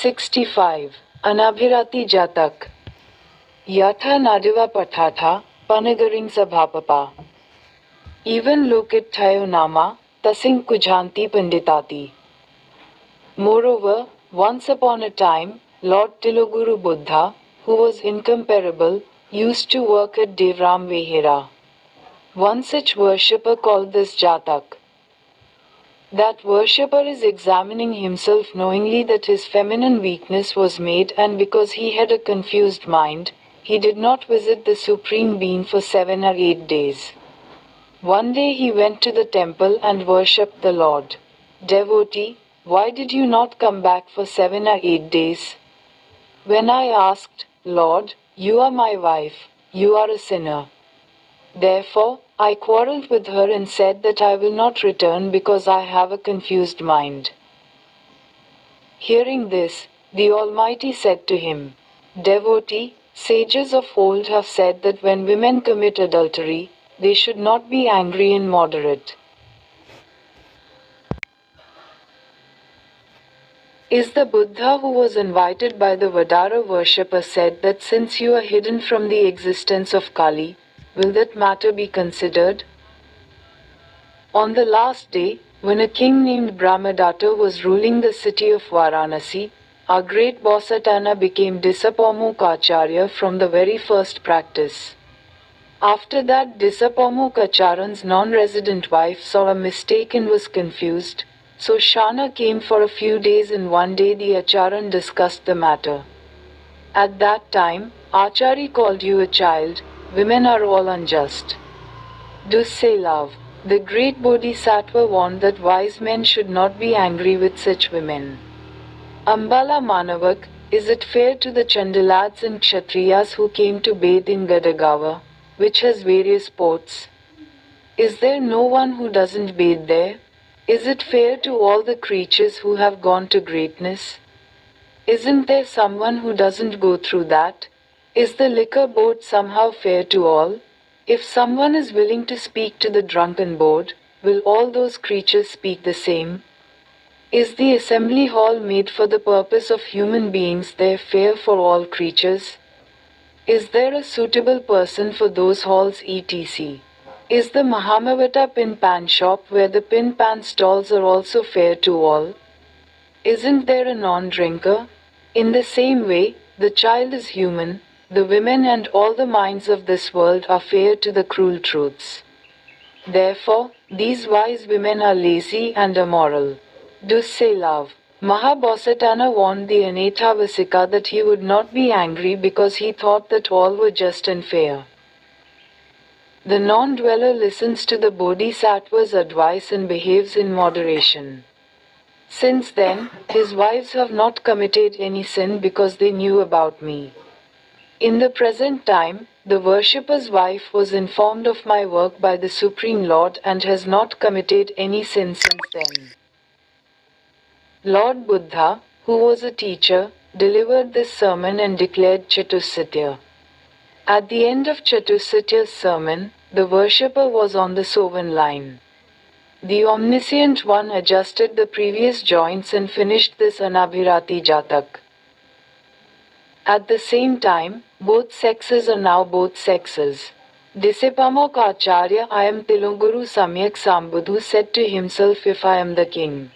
65. Ababhirati Jatak. Yatha Nadiva Pathatha, Panagaring Sabhapapa. Even Lokit Thayo Nama, Tasing Kujanti Panditati. Moreover, once upon a time, Lord Tiloguru Buddha, who was incomparable, used to work at Devram Vehera. One such worshipper called this Jatak. That worshipper is examining himself knowingly that his feminine weakness was made, and because he had a confused mind, he did not visit the Supreme Being for 7 or 8 days. One day he went to the temple and worshipped the Lord. Devotee, why did you not come back for 7 or 8 days? When I asked, Lord, you are my wife, you are a sinner. Therefore, I quarreled with her and said that I will not return because I have a confused mind. Hearing this, the Almighty said to him, Devotee, sages of old have said that when women commit adultery, they should not be angry and moderate. Is the Buddha who was invited by the Vadara worshipper said that since you are hidden from the existence of Kali, will that matter be considered? On the last day, when a king named Brahmadatta was ruling the city of Varanasi, our great Bosatana became Disapamukacharya from the very first practice. After that, Disapamukacharyan's non-resident wife saw a mistake and was confused, so Shana came for a few days, and one day the Acharan discussed the matter. At that time, Achari called you a child, women are all unjust. Do say love. The great Bodhisattva warned that wise men should not be angry with such women. Ambala Manavak, is it fair to the Chandalads and Kshatriyas who came to bathe in Gadagava, which has various ports? Is there no one who doesn't bathe there? Is it fair to all the creatures who have gone to greatness? Isn't there someone who doesn't go through that? Is the liquor board somehow fair to all? If someone is willing to speak to the drunken board, will all those creatures speak the same? Is the assembly hall made for the purpose of human beings there fair for all creatures? Is there a suitable person for those halls etc.? Is the Mahamavata pin pan shop where the pin pan stalls are also fair to all? Isn't there a non-drinker? In the same way, the child is human, the women and all the minds of this world are fair to the cruel truths. Therefore, these wise women are lazy and immoral. Do say love. Mahabosatana warned the Anethavasika that he would not be angry because he thought that all were just and fair. The non-dweller listens to the Bodhisattva's advice and behaves in moderation. Since then, his wives have not committed any sin because they knew about me. In the present time, the worshipper's wife was informed of my work by the Supreme Lord and has not committed any sin since then. Lord Buddha, who was a teacher, delivered this sermon and declared Chatusatya. At the end of Chatusatya's sermon, the worshipper was on the soven line. The Omniscient One adjusted the previous joints and finished this Ababhirati Jatak. At the same time, both sexes are now both sexes. Disipamok Acharya I am Tiloguru Samyak Sambudhu said to himself, if I am the king,